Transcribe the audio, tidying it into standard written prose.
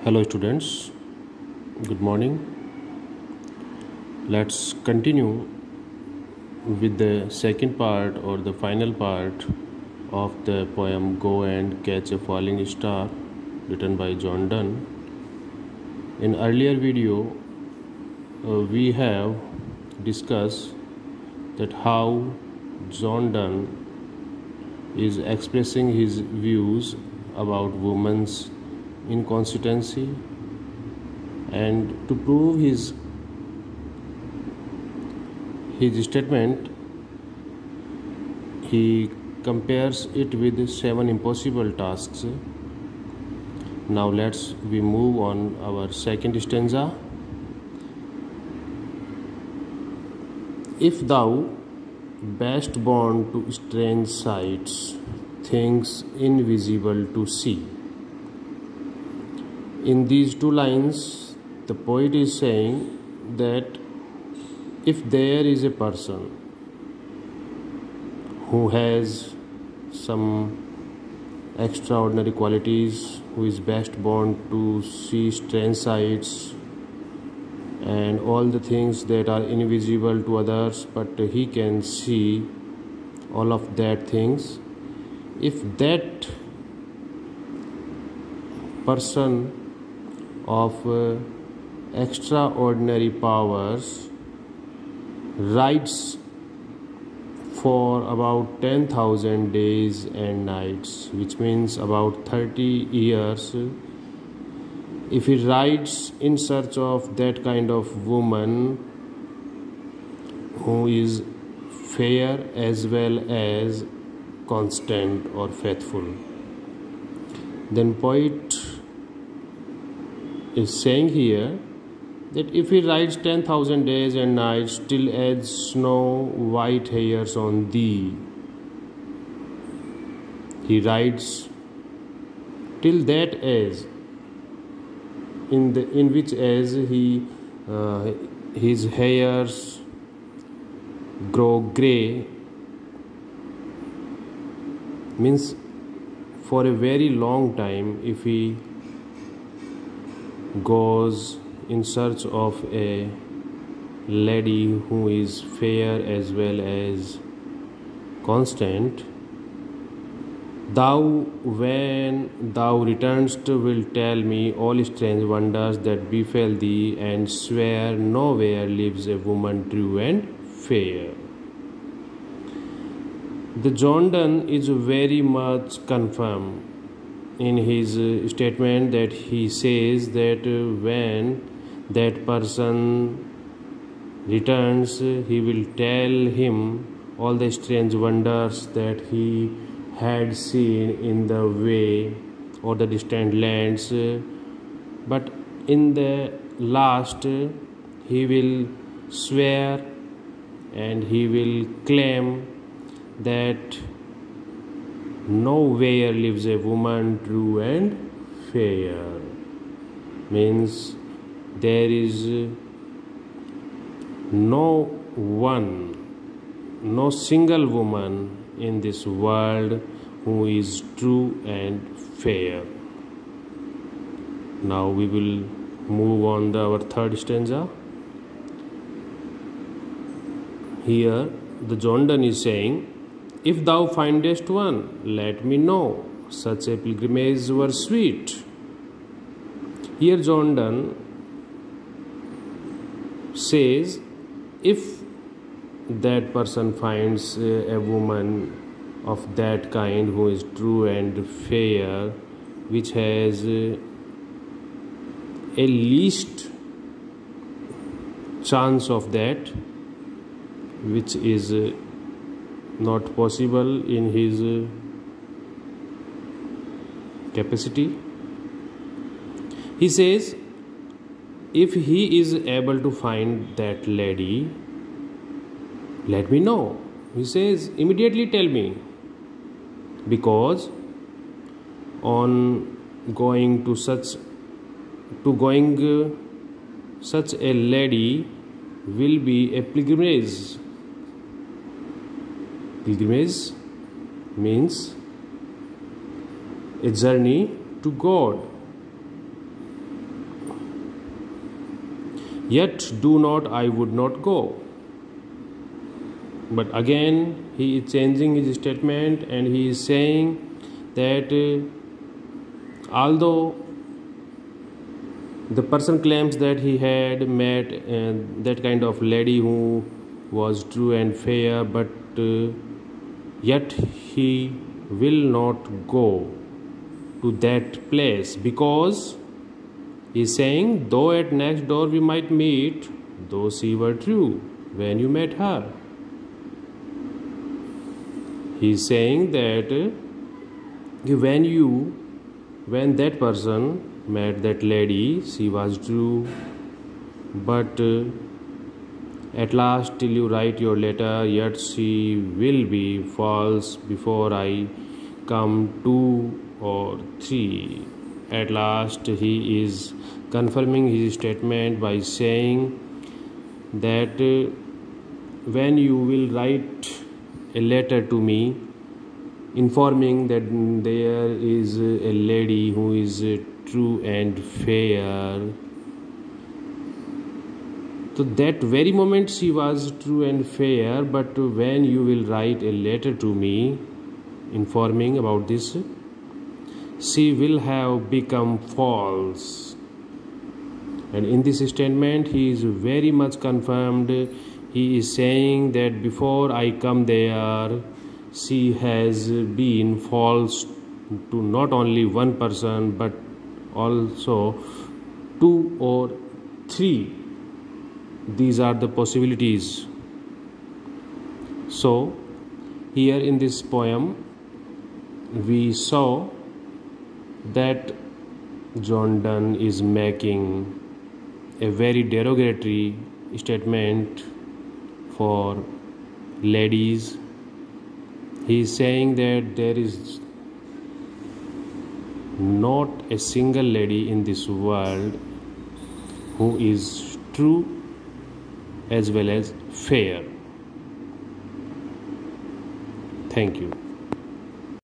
Hello students, good morning. Let's continue with the second part or the final part of the poem Go and Catch a Falling Star, written by John Donne. In earlier video we have discussed that how John Donne is expressing his views about women's inconsistency, and to prove his statement he compares it with 7 impossible tasks. Now we move on our second stanza. If thou best born to strange sights, things invisible to see. In these 2 lines, the poet is saying that if there is a person who has some extraordinary qualities, who is best born to see strange sights and all the things that are invisible to others, but he can see all of that things, if that person of extraordinary powers rides for about 10,000 days and nights, which means about 30 years, if he rides in search of that kind of woman who is fair as well as constant or faithful, then poet is saying here that if he rides 10,000 days and nights, still adds snow white hairs on thee. He rides till that age, in which age his hairs grow grey, means for a very long time. If he goes in search of a lady who is fair as well as constant, thou when thou returnest will tell me all strange wonders that befell thee, and swear nowhere lives a woman true and fair. The John Donne is very much confirmed in his statement that he says that when that person returns, he will tell him all the strange wonders that he had seen in the way or the distant lands, but in the last he will swear and he will claim that nowhere lives a woman true and fair, means there is no one, no single woman in this world who is true and fair. Now we will move on to our third stanza. Here the John Donne is saying, if thou findest one, let me know, such a pilgrimage were sweet. Here John Donne says, if that person finds a woman of that kind who is true and fair, which has a least chance of that, which is not possible in his capacity, he says, if he is able to find that lady, let me know. He says, immediately tell me, because on going to such a lady will be a pilgrimage. Pilgrimage means a journey to God. Yet do not, I would not go. But again he is changing his statement, and he is saying that although the person claims that he had met that kind of lady who was true and fair, but yet he will not go to that place, because he is saying, though at next door we might meet, though she were true when you met her. He is saying that when that person met that lady, she was true, but at last till you write your letter, yet she will be false before I come 2 or 3. At last he is confirming his statement by saying that when you will write a letter to me informing that there is a lady who is true and fair, so that very moment she was true and fair, but when you will write a letter to me informing about this, she will have become false. And in this statement he is very much confirmed. He is saying that before I come there, she has been false to not only one person but also 2 or 3. These are the possibilities. So here in this poem we saw that John Donne is making a very derogatory statement for ladies. He is saying that there is not a single lady in this world who is true as well as fair. Thank you.